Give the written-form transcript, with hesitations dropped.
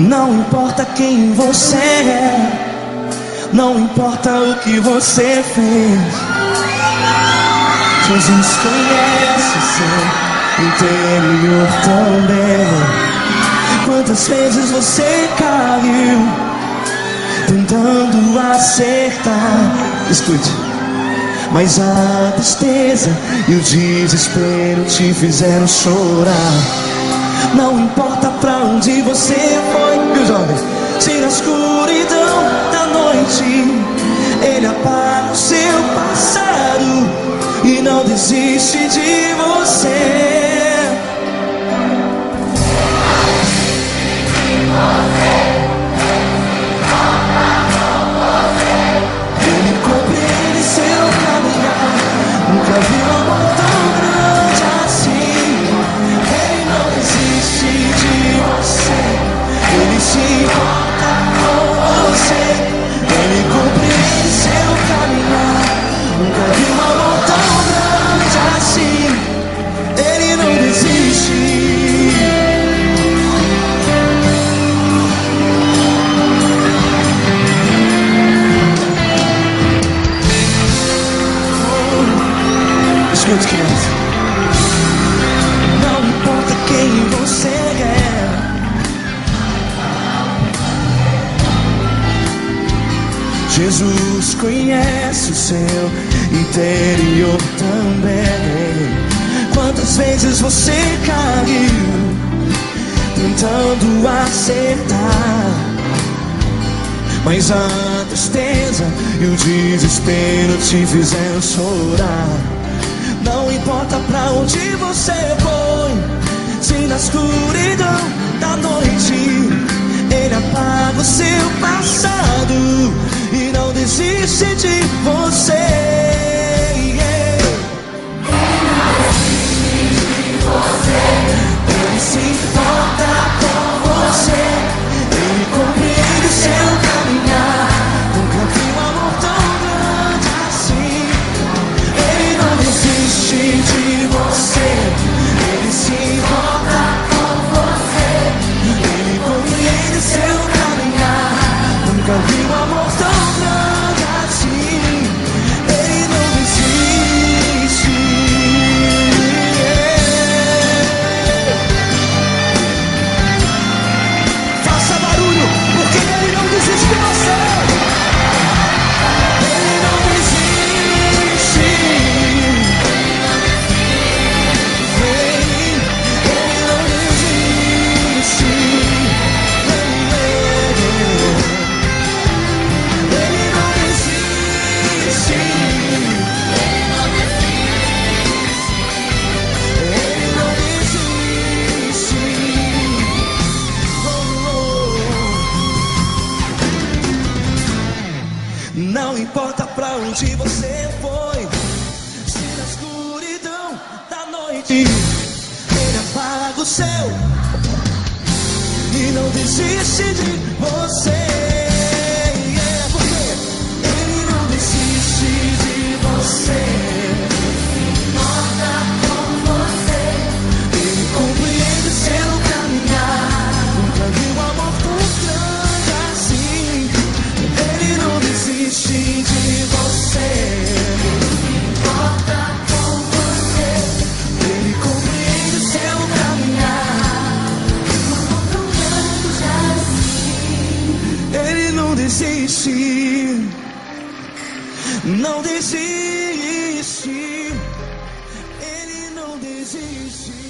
Não importa quem você é, não importa o que você fez, Jesus conhece o seu interior também. Quantas vezes você caiu tentando acertar? Escute. Mas a tristeza e o desespero te fizeram chorar. Não importa pra onde você foi, meu jovem, se na escuridão da noite Ele apaga o seu passado e não desiste de você. Ele compreende seu caminhar. Nunca vi um amor tão grande assim. Ele não desiste de você. Ele se importa com você. Ele compreende seu caminhar. Nunca vi um amor tão grande assim. Ele não desiste. Escute, criança. Não importa quem você é, Jesus conhece o seu interior também. Quantas vezes você caiu tentando acertar, mas a tristeza e o desespero te fizeram chorar. Não importa pra onde você foi, se na escuridão da noite Ele apaga o seu passado e não desiste de você. Ele se importa com você. Ele compreende o seu caminhar. Nunca vi um amor tão grande assim. Ele não desiste de você. Ele se importa com você. Ele compreende o seu caminhar. Nunca vi um amor tão grande assim. Ele não desiste. Faça barulho, porque Ele não desiste de você. Ele não desiste. Ele não desiste. Ele não desiste. Ele não desiste. Não importa pra onde você foi, se na escuridão da noite Ele apaga o seu e não desiste de você. Porque Ele não desiste de você. Ele compreende o seu caminhar. Nunca vi um amor tão grande assim. Ele não desiste de você. Ele compreende o seu caminhar. Ele não desiste. Não desiste. Ele não desiste.